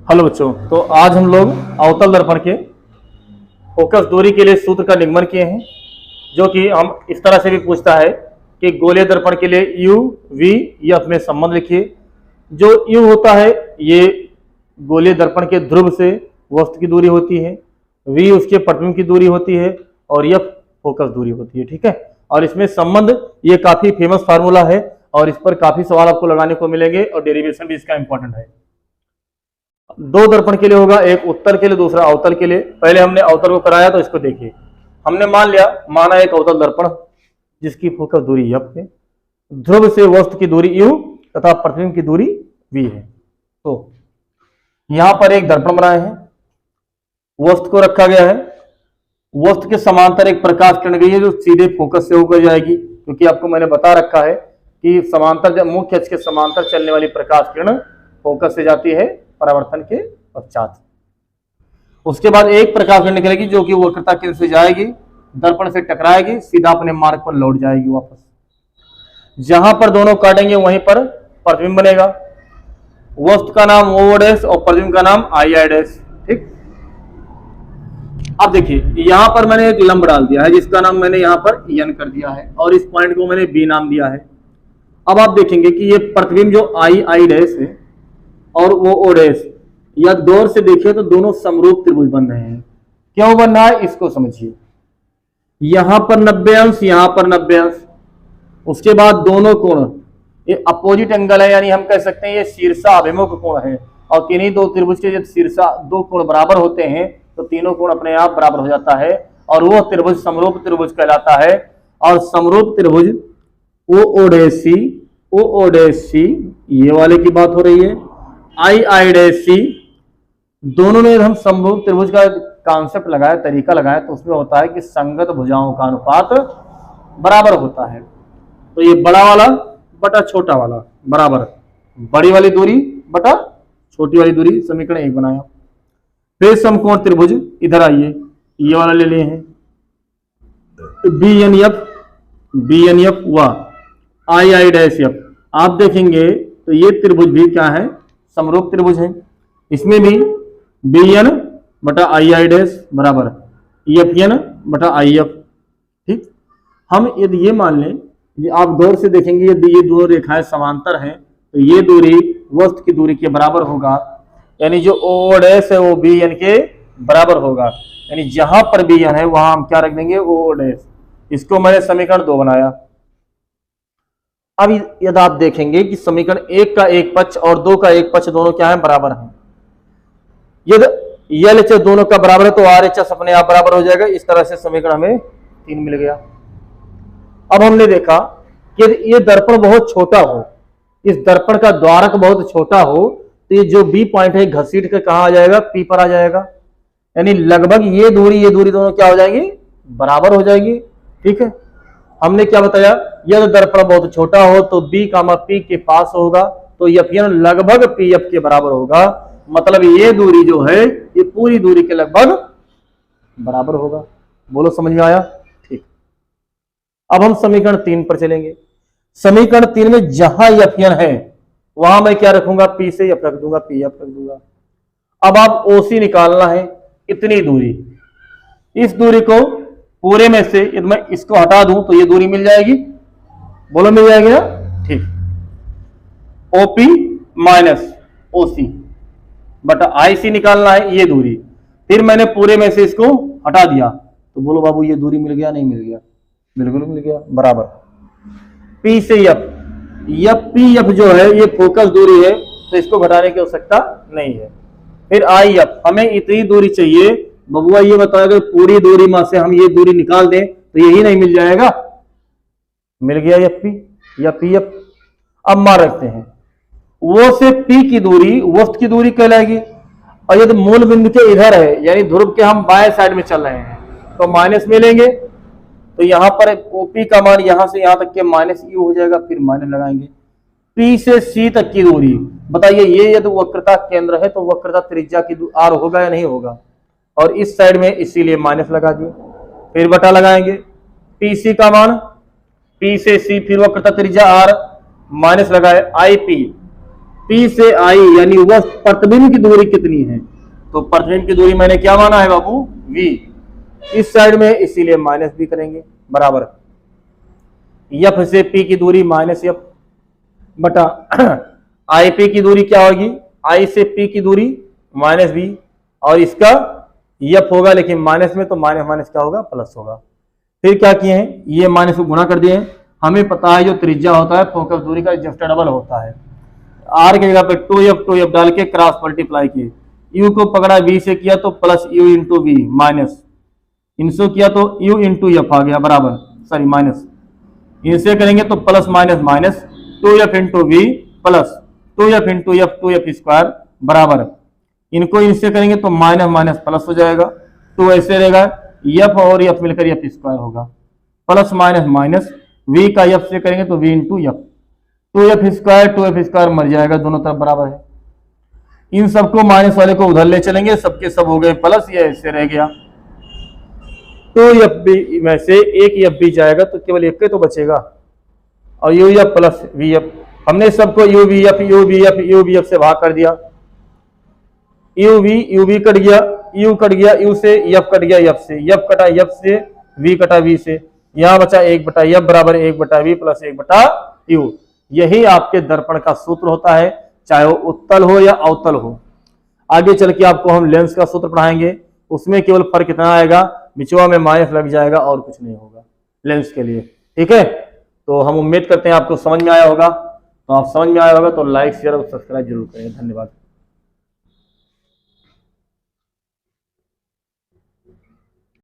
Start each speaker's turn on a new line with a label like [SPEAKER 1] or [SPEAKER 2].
[SPEAKER 1] Hello बच्चों, तो आज हम लोग अवतल दर्पण के फोकस दूरी के लिए सूत्र का निगमन किए हैं, जो कि हम इस तरह से भी पूछता है कि गोलीय दर्पण के लिए यू वी एफ में संबंध लिखिए। जो यू होता है ये गोलीय दर्पण के ध्रुव से वस्तु की दूरी होती है, वी उसके प्रतिबिंब की दूरी होती है और एफ फोकस दूरी होती है। ठीक है, और इसमें संबंध ये काफी फेमस फार्मूला है और इस पर काफी सवाल आपको लगाने को मिलेंगे और डेरिवेशन भी इसका इंपॉर्टेंट है। दो दर्पण के लिए होगा, एक उत्तल के लिए दूसरा अवतल के लिए। पहले हमने अवतल को कराया तो इसको देखिए। हमने माना एक अवतल दर्पण जिसकी फोकस दूरी एफ है, ध्रुव से वस्तु की दूरी यू तथा प्रतिबिंब की दूरी वी है। तो यहां पर एक दर्पण बनाए हैं, वस्तु को रखा गया है, वस्तु के समांतर एक प्रकाश किरण गई है जो सीधे फोकस से होकर जाएगी, क्योंकि आपको मैंने बता रखा है कि समांतर मुख्य अक्ष के समांतर चलने वाली प्रकाश किरण फोकस से जाती है परावर्तन के पश्चात। उसके बाद एक प्रकाश किरण निकलेगी जो कि वक्रता केंद्र से जाएगी, दर्पण से टकराएगी, सीधा अपने मार्ग पर लौट जाएगी वापस। जहां पर दोनों काटेंगे वहीं पर प्रतिबिंब बनेगा। वस्तु का नाम ओ डैश और प्रतिबिंब का नाम आई आई डैश। ठीक, अब देखिए यहां पर मैंने एक लंब डाल दिया है जिसका नाम मैंने यहां पर एन कर दिया है और इस पॉइंट को मैंने बी नाम दिया है। अब आप देखेंगे कि ये प्रतिबिंब जो आई आई डैश है और वो ओ डैश, या गौर से देखिए तो दोनों समरूप त्रिभुज बन रहे हैं। क्यों बन रहा है इसको समझिए। यहां पर 90 अंश, यहां पर 90 अंश, उसके बाद दोनों कोण ये अपोजिट एंगल है, यानी हम कह सकते हैं ये शीर्षा अभिमुख कोण है। और किन्हीं दो त्रिभुज के जब शीर्षा दो कोण बराबर होते हैं तो तीनों कोण अपने आप बराबर हो जाता है और वह त्रिभुज समरूप त्रिभुज कहलाता है। और समरूप त्रिभुज ओ डैश सी, ये वाले की बात हो रही है, आई आई डैश सी, दोनों में हम समरूप त्रिभुज का कॉन्सेप्ट लगाया, तरीका लगाया, तो उसमें होता है कि संगत भुजाओं का अनुपात बराबर होता है। तो ये बड़ा वाला बटा छोटा वाला बराबर बड़ी वाली दूरी बटा छोटी वाली दूरी, समीकरण 1 बनाया। फिर समकोण त्रिभुज इधर आइए, ये वाला ले लिए हैं, बी एन एफ व आई आई डैश एफ। आप देखेंगे तो ये त्रिभुज भी क्या है, समरूप त्रिभुज है। इसमें भी बी एन बटा आई आई डैश बराबर एफ एन बटा आई एफ। ठीक, हम यदि ये मान लें, आप गौर से देखेंगे यदि ये दो रेखाएं समांतर हैं तो ये दूरी वस्तु की दूरी के बराबर होगा, यानी जो ओ डैश है वो बी एन के बराबर होगा। यानी जहां पर बी एन है वहां हम क्या रख देंगे, ओ डैश। इसको मैंने समीकरण 2 बनाया। अब यदि आप देखेंगे कि समीकरण 1 का एक पक्ष और 2 का एक पक्ष दोनों क्या है, बराबर हैं। यदि एल एच दोनों का बराबर है तो आर एच एस अपने आप बराबर हो जाएगा। इस तरह से समीकरण हमें 3 मिल गया। अब हमने देखा कि ये दर्पण बहुत छोटा हो, इस दर्पण का द्वारक बहुत छोटा हो, तो ये जो बी पॉइंट है घसीट कर कहां आ जाएगा, पी पर आ जाएगा। यानी लगभग ये दूरी दोनों क्या हो जाएंगी, बराबर हो जाएगी। ठीक है, हमने क्या बताया, यदि दर्पण बहुत छोटा हो तो बी कामा पी के पास होगा तो एफ एन लगभग पी एफ के बराबर होगा। मतलब ये दूरी जो है ये पूरी दूरी के लगभग बराबर होगा। बोलो समझ में आया। ठीक, अब हम समीकरण 3 पर चलेंगे। समीकरण 3 में जहां एफ एन है वहां मैं क्या रखूंगा, पी से एफ रख दूंगा, पी एफ रख दूंगा। अब आप ओसी निकालना है, इतनी दूरी, इस दूरी को पूरे में से यदि मैं इसको हटा दूं तो ये दूरी मिल जाएगी। बोलो मिल जाएगी ना। ठीक, ओपी माइनस ओसी बटा आईसी निकालना है, ये दूरी। फिर मैंने पूरे में से इसको हटा दिया तो बोलो बाबू ये दूरी मिल गया, नहीं मिल गया, बिल्कुल मिल गया, बराबर। पी से एफ, या पी एफ जो है ये फोकस दूरी है तो इसको घटाने की आवश्यकता नहीं है। फिर आई एफ, हमें इतनी दूरी चाहिए। बबुआ ये बताओ अगर पूरी दूरी में से हम ये दूरी निकाल दें तो यही नहीं मिल जाएगा, मिल गया एफ पी या पी एफ। अब मान रखते हैं वो से पी की दूरी वस्तु की दूरी कहलाएगी, और यदि मूल बिंदु के इधर है यानी ध्रुव के हम बाएं साइड में चल रहे हैं तो माइनस मिलेंगे। तो यहां पर ओपी का मान यहां से यहां तक के माइनस यू हो जाएगा, फिर माइनस लगाएंगे। पी से सी तक की दूरी बताइए, ये यदि वक्रता केंद्र है तो वक्रता त्रिज्या की आर होगा या नहीं होगा, और इस साइड में इसीलिए माइनस लगा दिए। फिर बटा लगाएंगे, पी सी का मान, पी से सी, फिर वक्रता त्रिज्या आर, माइनस लगाए आई पी, P से I यानी वह प्रतिबिंब की दूरी कितनी है, तो प्रतिबिंब की दूरी मैंने क्या माना है बाबू, V इस साइड में, इसीलिए माइनस V करेंगे बराबर F से P की दूरी माइनस F बटा IP की दूरी क्या होगी, I से P की दूरी माइनस V, और इसका F होगा लेकिन माइनस में, तो माइनस माइनस क्या होगा, प्लस होगा। फिर क्या किए हैं, ये माइनस को गुणा कर दिए हैं। हमें पता है जो त्रिज्या होता है फोकस दूरी का जस्ट डबल होता है, R की जगह पे 2F डाल के क्रॉस मल्टीप्लाई किए, U को पकड़ा V से किया तो plus U into V minus, इनसे किया तो U इंटू F आ गया बराबर, सॉरी माइनस, इनसे करेंगे तो plus minus minus 2F into V plus 2F into F 2F square बराबर, इनको इनसे करेंगे तो माइनस माइनस प्लस हो जाएगा, तो ऐसे रहेगा F और F मिलकर F स्क्वायर होगा, प्लस माइनस माइनस V का F से करेंगे तो V into F, 2F square मर जाएगा, दोनों तरफ बराबर है। इन सबको माइनस वाले को उधर ले चलेंगे, सबके सब हो गए प्लस, ये ऐसे रह गया, तो FB में से एक FB जाएगा तो केवल एक के तो बचेगा, और UF प्लस VF, हमने सबको UVF से भाग कर दिया, UV कट गया, U कट गया, U से F कट गया, F से F कटा, F से V कटा, V से यहां बचा 1 बटा F बराबर 1 बटा V प्लस 1 बटा U। यही आपके दर्पण का सूत्र होता है, चाहे वो उत्तल हो या अवतल हो। आगे चल के आपको हम लेंस का सूत्र पढ़ाएंगे, उसमें केवल फर्क इतना आएगा, बिचवा में माइनस लग जाएगा और कुछ नहीं होगा लेंस के लिए, ठीक है। तो हम उम्मीद करते हैं आपको समझ में आया होगा, तो आप समझ में आया होगा तो लाइक शेयर और सब्सक्राइब जरूर करें। धन्यवाद।